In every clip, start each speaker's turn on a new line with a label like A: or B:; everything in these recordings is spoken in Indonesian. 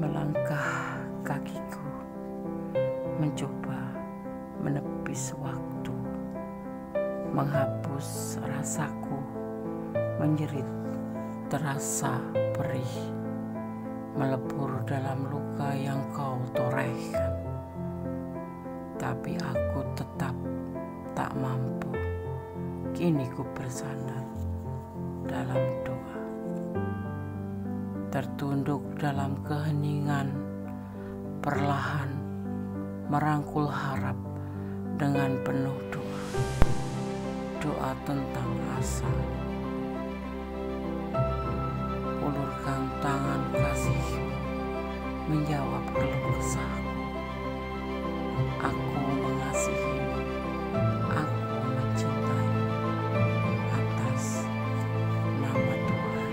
A: Melangkah kakiku mencoba menepis waktu, menghapus rasaku menjerit terasa perih, melebur dalam luka yang kau torehkan. Tapi aku tetap tak mampu. Kini ku bersandar dalam doa, tertunduk dalam keheningan, perlahan merangkul harap dengan penuh doa. Doa tentang asa. Ulurkan tangan kasihku menjawab keluh kesahku. Aku mengasihimu, aku mencintaimu atas nama Tuhan.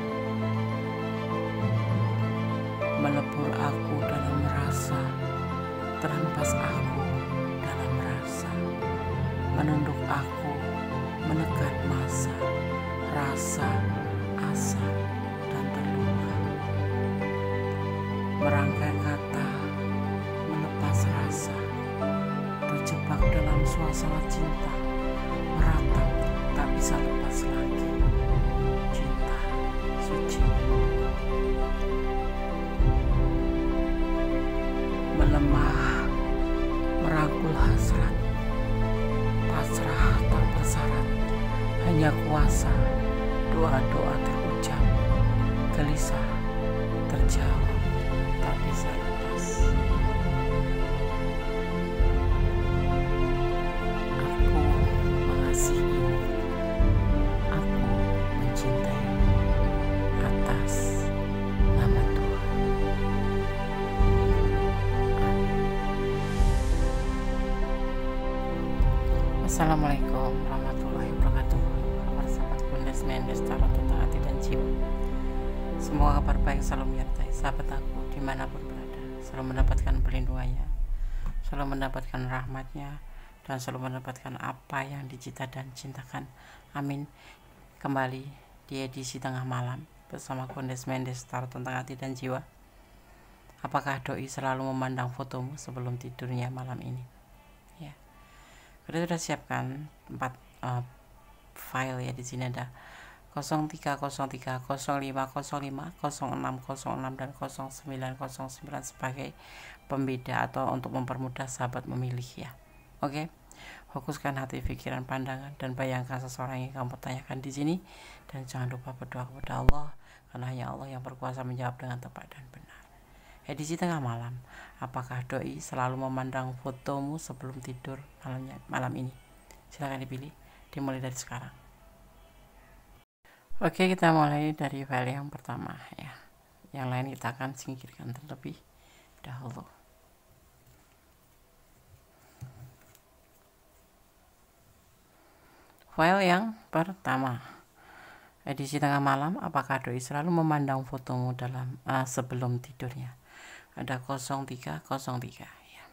A: Melebur aku dalam rasa, terhempas aku dalam rasa, menunduk aku menekan masa, rasa, asa, dan terluka. Merangkai kata, melepas rasa, terjebak dalam suasana cinta, meratap tak bisa lepas lagi. Cinta suci melemah, merangkul hasrat, pasrah tak bersyarat, hanya kuasa doa-doa terucap, gelisah terjawab tak bisa lepas. Aku mengasihimu, aku mencintaimu atas nama Tuhan. Assalamualaikum warahmatullahi wabarakatuh. Kabar sahabat Kundes Mendes Tarot tentang hati dan jiwa. Semoga kabar baik selalu menyertai sahabat aku dimanapun berada, selalu mendapatkan perlindungannya, selalu mendapatkan rahmatnya, dan selalu mendapatkan apa yang dicita dan cintakan. Amin. Kembali di edisi tengah malam bersama Kundes Mendes Tarot tentang hati dan jiwa. Apakah doi selalu memandang fotomu sebelum tidurnya malam ini? Ya, kita sudah siapkan 4 file ya. Di sini ada 0303, 0505, 0606, dan 0909 sebagai pembeda atau untuk mempermudah sahabat memilih ya. Oke. Fokuskan hati, pikiran, pandangan, dan bayangkan seseorang yang kamu tanyakan di sini, dan jangan lupa berdoa kepada Allah, karena hanya Allah yang berkuasa menjawab dengan tepat dan benar. Edisi tengah malam, apakah doi selalu memandang fotomu sebelum tidur malam ini? Silahkan dipilih, dimulai dari sekarang. Oke, kita mulai dari file yang pertama ya. Yang lain kita akan singkirkan terlebih dahulu. File yang pertama, edisi tengah malam, apakah doi selalu memandang fotomu dalam sebelum tidurnya? Ada 0303 ya.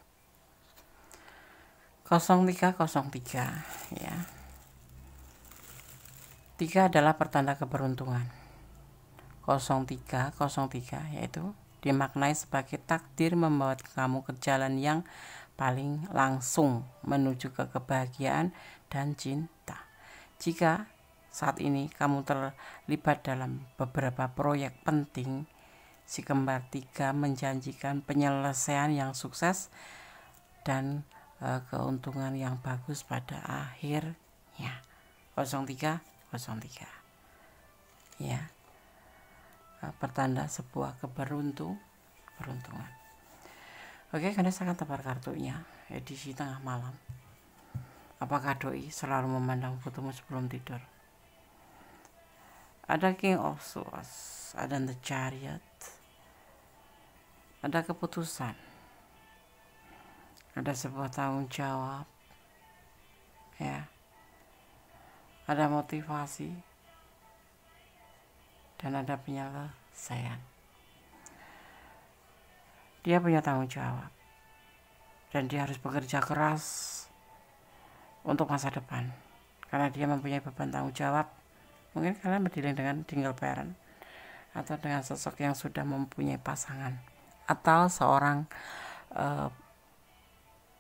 A: 0303 ya. 3 adalah pertanda keberuntungan. 0303 yaitu dimaknai sebagai takdir membawa kamu ke jalan yang paling langsung menuju ke kebahagiaan dan cinta. Jika saat ini kamu terlibat dalam beberapa proyek penting, si kembar 3 menjanjikan penyelesaian yang sukses dan keuntungan yang bagus pada akhirnya. 0303 ya, pertanda sebuah keberuntungan. Oke, Anda akan tebar kartunya edisi tengah malam. Apakah doi selalu memandang fotomu sebelum tidur? Ada King of Swords, ada The Chariot, ada keputusan, ada sebuah tanggung jawab ya, ada motivasi, dan ada penyelesaian. Dia punya tanggung jawab dan dia harus bekerja keras untuk masa depan, karena dia mempunyai beban tanggung jawab. Mungkin kalian berdealing dengan single parent atau dengan sosok yang sudah mempunyai pasangan atau seorang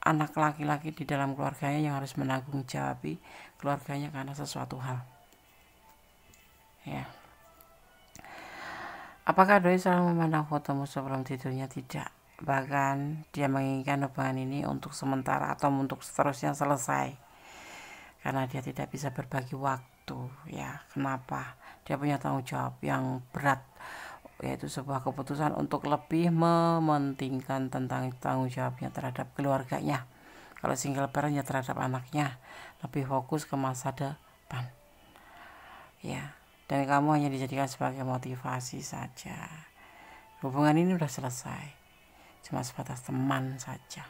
A: anak laki-laki di dalam keluarganya yang harus menanggung jawabi keluarganya karena sesuatu hal. Ya. Apakah doi selalu memandang fotomu sebelum tidurnya? Tidak. Bahkan dia menginginkan hubungan ini untuk sementara atau untuk seterusnya selesai. Karena dia tidak bisa berbagi waktu. Ya, kenapa? Dia punya tanggung jawab yang berat, yaitu sebuah keputusan untuk lebih mementingkan tentang tanggung jawabnya terhadap keluarganya. Kalau single parent ya terhadap anaknya, lebih fokus ke masa depan. Ya. Dan kamu hanya dijadikan sebagai motivasi saja. Hubungan ini udah selesai, cuma sebatas teman saja,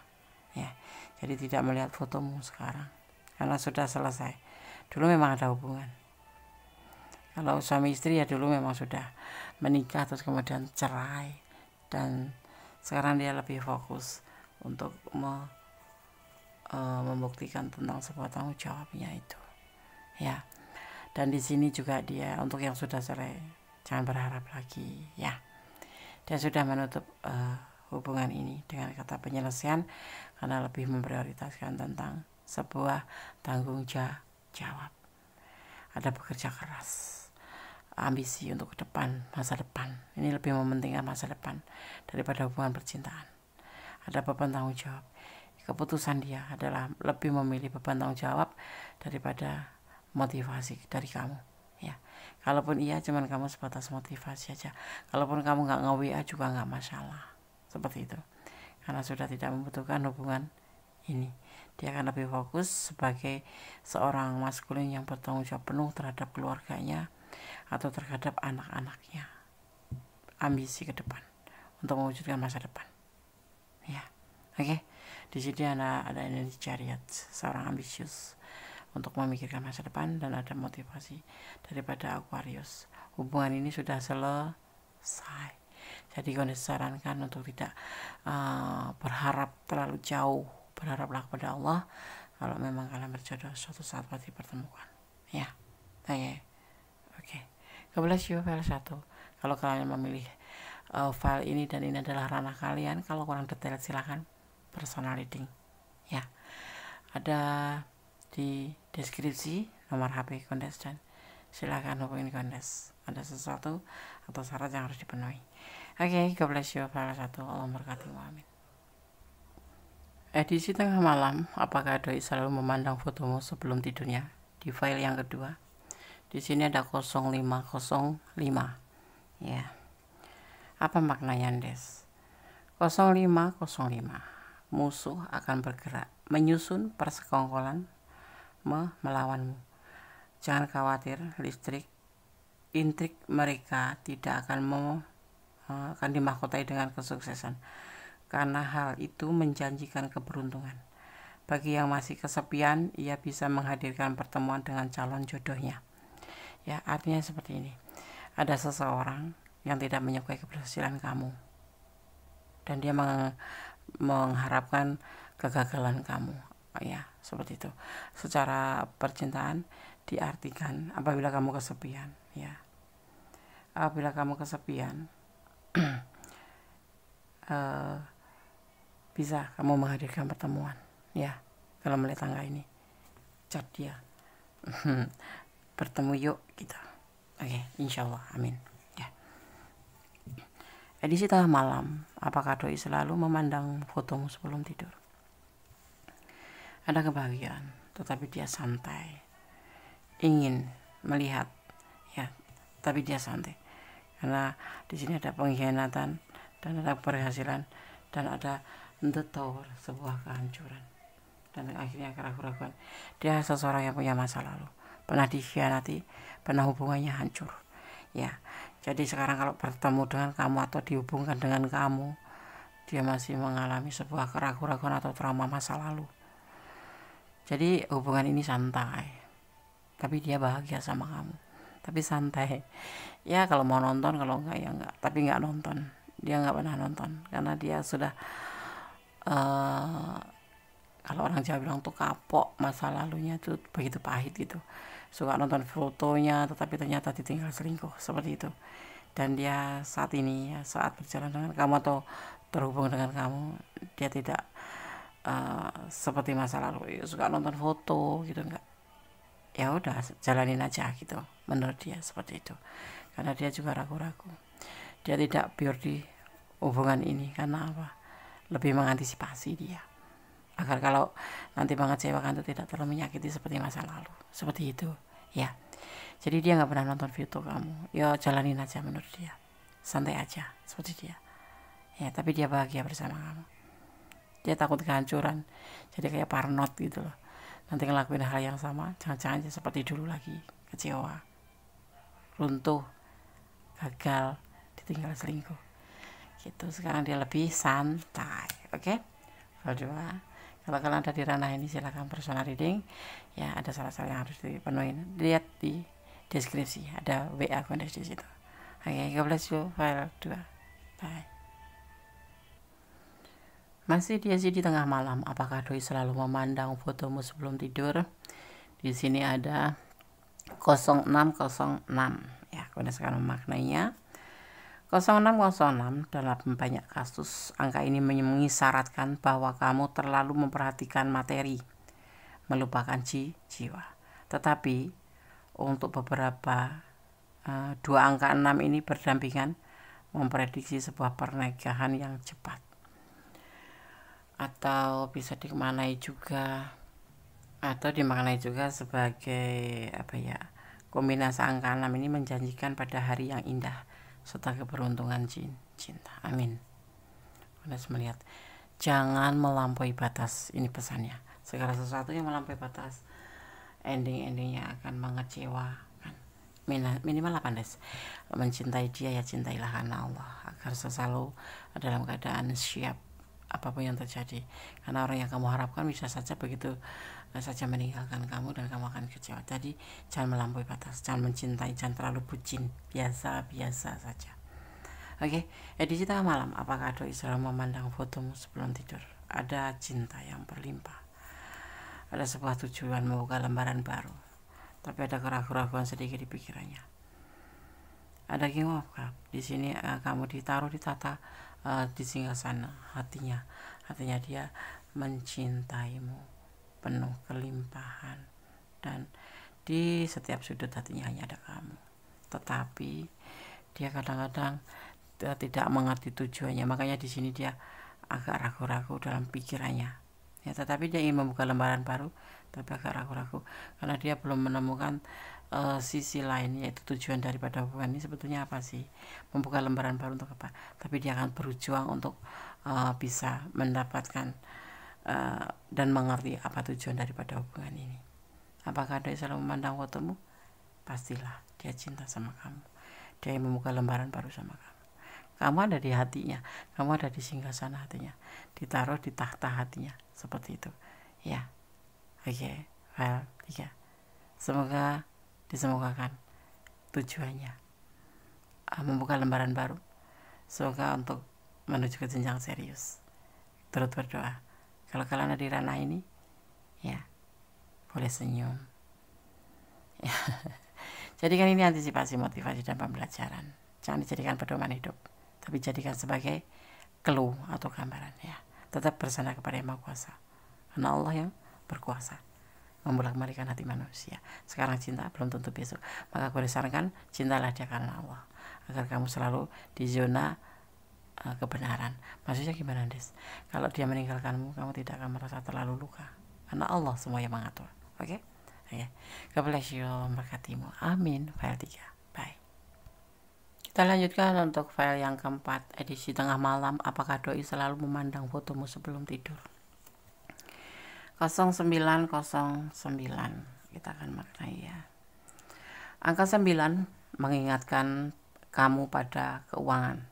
A: ya. Jadi tidak melihat fotomu sekarang karena sudah selesai. Dulu memang ada hubungan. Kalau suami istri ya dulu memang sudah menikah terus kemudian cerai, dan sekarang dia lebih fokus untuk membuktikan tentang sebuah tanggung jawabnya itu, ya. Dan di sini juga dia untuk yang sudah cerai jangan berharap lagi, ya. Dia sudah menutup hubungan ini dengan kata penyelesaian karena lebih memprioritaskan tentang sebuah tanggung jawab. Ada bekerja keras, ambisi untuk ke depan, masa depan. Ini lebih mementingkan masa depan daripada hubungan percintaan. Ada beban tanggung jawab. Keputusan dia adalah lebih memilih beban tanggung jawab daripada motivasi dari kamu, ya. Kalaupun iya cuman kamu sebatas motivasi aja, kalaupun kamu nggak nge-WA juga nggak masalah, seperti itu, karena sudah tidak membutuhkan hubungan ini. Dia akan lebih fokus sebagai seorang maskulin yang bertanggung jawab penuh terhadap keluarganya atau terhadap anak-anaknya, ambisi ke depan untuk mewujudkan masa depan, ya. Oke. Di sini ada energi chariot, seorang ambisius untuk memikirkan masa depan, dan ada motivasi daripada Aquarius. Hubungan ini sudah selesai. Jadi kalian disarankan untuk tidak berharap terlalu jauh. Berharaplah kepada Allah. Kalau memang kalian berjodoh, suatu saat pasti pertemukan, ya. Oke. God bless you, file 1. Kalau kalian memilih file ini dan ini adalah ranah kalian, kalau kurang detail silahkan personal reading, ya. Ada di deskripsi nomor HP Kondes, dan silakan hubungi Kondes ada sesuatu atau syarat yang harus dipenuhi. Oke, God bless you, file 1. Allah memberkati, amin. Edisi tengah malam. Apakah doi selalu memandang fotomu sebelum tidurnya? Di file yang kedua, di sini ada 0505, ya. Apa maknanya, Des? 0505, musuh akan bergerak menyusun persekongkolan melawanmu. Jangan khawatir, intrik mereka tidak akan dimahkotai dengan kesuksesan, karena hal itu menjanjikan keberuntungan. Bagi yang masih kesepian, ia bisa menghadirkan pertemuan dengan calon jodohnya, ya. Artinya seperti ini, ada seseorang yang tidak menyukai keberhasilan kamu, dan dia mengharapkan kegagalan kamu, ya, seperti itu. Secara percintaan diartikan apabila kamu kesepian, ya. Apabila kamu kesepian, bisa kamu menghadirkan pertemuan, ya. Kalau melihat tangga ini, chat dia, bertemu yuk kita. Oke, insyaallah, amin, ya. Edisi tengah malam. Apakah doi selalu memandang fotomu sebelum tidur? Ada kebahagiaan, tetapi dia santai. Ingin melihat, ya, tapi dia santai. Karena di sini ada pengkhianatan dan ada keberhasilan dan ada the tower, sebuah kehancuran dan akhirnya keraguan. Dia seseorang yang punya masa lalu, pernah dikhianati, pernah hubungannya hancur, ya. Jadi sekarang kalau bertemu dengan kamu atau dihubungkan dengan kamu, dia masih mengalami sebuah keraguan atau trauma masa lalu. Jadi hubungan ini santai, tapi dia bahagia sama kamu, tapi santai, ya. Kalau mau nonton, kalau enggak ya enggak, tapi enggak nonton. Dia enggak pernah nonton karena dia sudah kalau orang Jawa bilang tuh kapok, masa lalunya tuh begitu pahit gitu. Suka nonton fotonya tetapi ternyata ditinggal selingkuh, seperti itu. Dan dia saat ini, ya, saat berjalan dengan kamu atau berhubung dengan kamu, dia tidak seperti masa lalu suka nonton foto gitu, enggak. Ya udah, jalanin aja gitu, menurut dia seperti itu, karena dia juga ragu-ragu. Dia tidak pure di hubungan ini karena apa? Lebih mengantisipasi dia agar kalau nanti mengecewakan itu tidak terlalu menyakiti seperti masa lalu, seperti itu ya. Jadi dia nggak pernah nonton video kamu, ya jalanin aja menurut dia, santai aja seperti dia ya. Tapi dia bahagia bersama kamu. Dia takut kehancuran, jadi kayak parnot gitu loh, nanti ngelakuin hal yang sama, jangan-jangan seperti dulu lagi, kecewa, runtuh, gagal, ditinggal selingkuh gitu. Sekarang dia lebih santai. Oke, Berdua, kalau kalian ada di ranah ini silahkan personal reading ya. Ada syarat-syarat yang harus dipenuhi, lihat di deskripsi, ada WA kontes di situ. Oke, God bless you. File 2, bye. Masih di tengah malam, apakah doi selalu memandang fotomu sebelum tidur? Di sini ada 0606 ya. Kemudian sekarang memaknainya 0606 dalam banyak kasus angka ini mengisyaratkan bahwa kamu terlalu memperhatikan materi, melupakan jiwa. Tetapi untuk beberapa dua angka 6 ini berdampingan memprediksi sebuah pernikahan yang cepat, atau bisa dimaknai juga sebagai apa ya, kombinasi angka 6 ini menjanjikan pada hari yang indah serta keberuntungan cinta. Amin. Harus melihat, jangan melampaui batas, ini pesannya. Segala sesuatu yang melampaui batas, endingnya akan mengecewakan. Minimal 18. Mencintai dia ya cintailah karena Allah, agar selalu dalam keadaan siap apapun yang terjadi, karena orang yang kamu harapkan bisa saja begitu saja meninggalkan kamu dan kamu akan kecewa. Jadi jangan melampaui batas, jangan mencintai, jangan terlalu bucin, biasa saja. Oke, edisi tengah malam, apakah doi selalu memandang fotomu sebelum tidur? Ada cinta yang berlimpah, ada sebuah tujuan membuka lembaran baru, tapi ada keraguan sedikit di pikirannya. Ada King of Cup di sini. Kamu ditaruh di tata di singgasana hatinya dia mencintaimu penuh kelimpahan, dan di setiap sudut hatinya hanya ada kamu. Tetapi dia kadang-kadang tidak mengerti tujuannya, makanya di sini dia agak ragu-ragu dalam pikirannya ya. Tetapi dia ingin membuka lembaran baru, tapi agak ragu-ragu karena dia belum menemukan sisi lain, yaitu tujuan daripada hubungan ini sebetulnya apa sih, membuka lembaran baru untuk apa. Tapi dia akan berjuang untuk bisa mendapatkan dan mengerti apa tujuan daripada hubungan ini. Apakah dia selalu memandang fotomu? Pastilah dia cinta sama kamu, dia ingin membuka lembaran baru sama kamu. Kamu ada di hatinya, kamu ada di singgasana hatinya, ditaruh di tahta hatinya, seperti itu ya. Oke, file 3. Semoga disemogakan tujuannya membuka lembaran baru, semoga untuk menuju ke jenjang serius. Turut berdoa kalau kalian ada di ranah ini ya, boleh senyum ya. Jadikan ini antisipasi, motivasi, dan pembelajaran. Jangan dijadikan pedoman hidup, tapi jadikan sebagai clue atau gambaran ya. Tetap bersandar kepada Yang Maha Kuasa, karena Allah yang berkuasa membolak-balikan hati manusia. Sekarang cinta, belum tentu besok. Maka aku disarankan, cintalah dia karena Allah, agar kamu selalu di zona kebenaran. Maksudnya gimana, Des? Kalau dia meninggalkanmu, kamu tidak akan merasa terlalu luka, karena Allah semua yang mengatur. Oke? God bless you, memberkatimu. Amin. File 3. Bye. Kita lanjutkan untuk file yang keempat, edisi tengah malam. Apakah doi selalu memandang fotomu sebelum tidur? 0909 kita akan maknai ya. Angka 9 mengingatkan kamu pada keuangan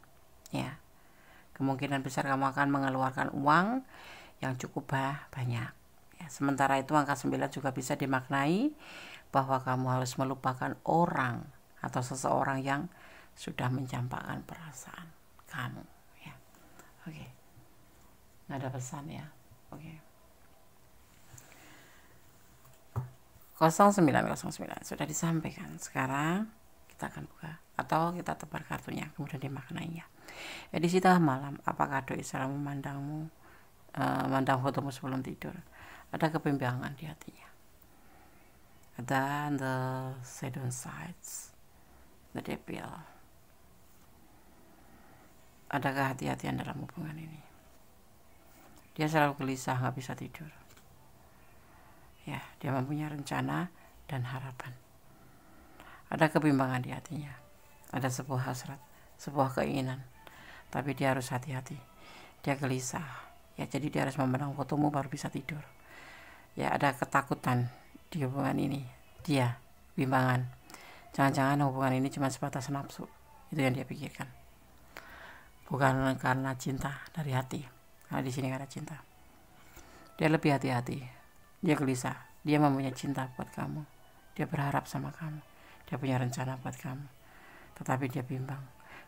A: ya. Kemungkinan besar kamu akan mengeluarkan uang yang cukup banyak ya. Sementara itu angka 9 juga bisa dimaknai bahwa kamu harus melupakan orang atau seseorang yang sudah mencampakkan perasaan kamu ya. Oke. Nada pesan ya. Oke. 0909 sudah disampaikan. Sekarang kita akan buka atau kita tebar kartunya kemudian dimaknainya. Edisi tengah malam, apakah doi selalu memandangmu, memandang fotomu sebelum tidur? Ada kebimbangan di hatinya. Dan the shadow sides, the devil. Ada kehati-hatian dalam hubungan ini. Dia selalu gelisah, nggak bisa tidur. Ya, dia mempunyai rencana dan harapan. Ada kebimbangan di hatinya. Ada sebuah hasrat, sebuah keinginan. Tapi dia harus hati-hati. Dia gelisah. Ya, jadi dia harus memandang fotomu baru bisa tidur. Ya, ada ketakutan di hubungan ini. Dia bimbangan. Jangan-jangan hubungan ini cuma sebatas nafsu. Itu yang dia pikirkan. Bukan karena cinta dari hati. Karena di sini karena cinta. Dia lebih hati-hati. Dia gelisah. Dia mempunyai cinta buat kamu. Dia berharap sama kamu. Dia punya rencana buat kamu. Tetapi dia bimbang.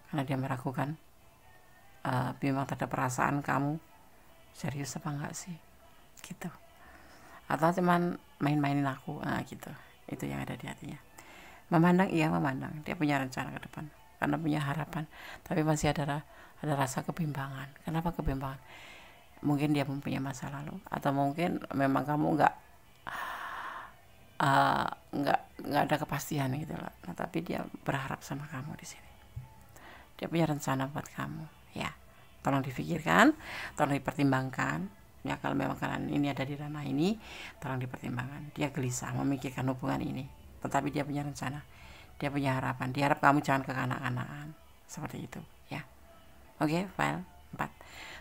A: Karena dia meragukan. Bimbang terhadap perasaan kamu. Serius apa enggak sih? Gitu. Atau cuman main-mainin aku. Gitu. Itu yang ada di hatinya. Memandang, iya memandang. Dia punya rencana ke depan. Karena punya harapan. Tapi masih ada rasa kebimbangan. Kenapa kebimbangan? Mungkin dia mempunyai masa lalu, atau mungkin memang kamu nggak ada kepastian gitu loh. Nah, tapi dia berharap sama kamu di sini. Dia punya rencana buat kamu, ya. Tolong difikirkan, tolong dipertimbangkan. Ya, kalau memang kalian ini ada di ranah ini, tolong dipertimbangkan. Dia gelisah memikirkan hubungan ini, tetapi dia punya rencana, dia punya harapan. Dia harap kamu jangan kekanak-kanakan, seperti itu, ya. Oke, file 4.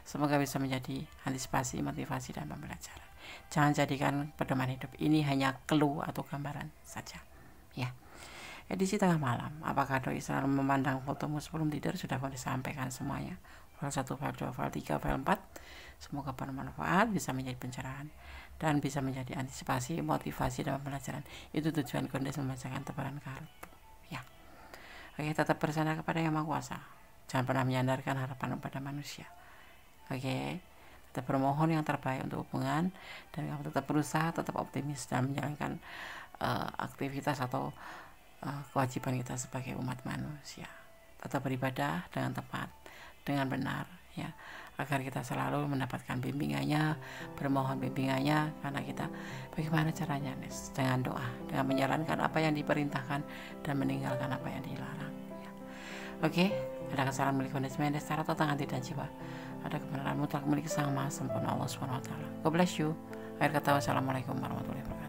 A: Semoga bisa menjadi antisipasi, motivasi, dan pembelajaran. Jangan jadikan pedoman hidup. Ini hanya clue atau gambaran saja. Ya. Edisi tengah malam. Apakah doi selalu memandang fotomu sebelum tidur? Sudah boleh disampaikan semuanya. File 1, file 2, file 3, file 4. Semoga bermanfaat, bisa menjadi pencerahan, dan bisa menjadi antisipasi, motivasi, dan pembelajaran. Itu tujuan Kondes membacakan tebaran kartu. Ya. Oke, tetap bersandar kepada Yang Maha Kuasa. Jangan pernah menyandarkan harapan pada manusia. Oke, tetap bermohon yang terbaik untuk hubungan, dan kamu tetap berusaha, tetap optimis dalam menjalankan aktivitas atau kewajiban kita sebagai umat manusia. Tetap beribadah dengan tepat, dengan benar, ya, agar kita selalu mendapatkan bimbingannya, bermohon bimbingannya, karena kita bagaimana caranya, Nes? Dengan doa, dengan menjalankan apa yang diperintahkan dan meninggalkan apa yang dilarang. Ya. Oke, ada kesalahan milik manajemen secara total hati dan jiwa. Ada kebenaran mutlak milik Sang Maha Sempurna Allah Subhanahu wa taala. God bless you. Akhir kata, wassalamualaikum warahmatullahi wabarakatuh.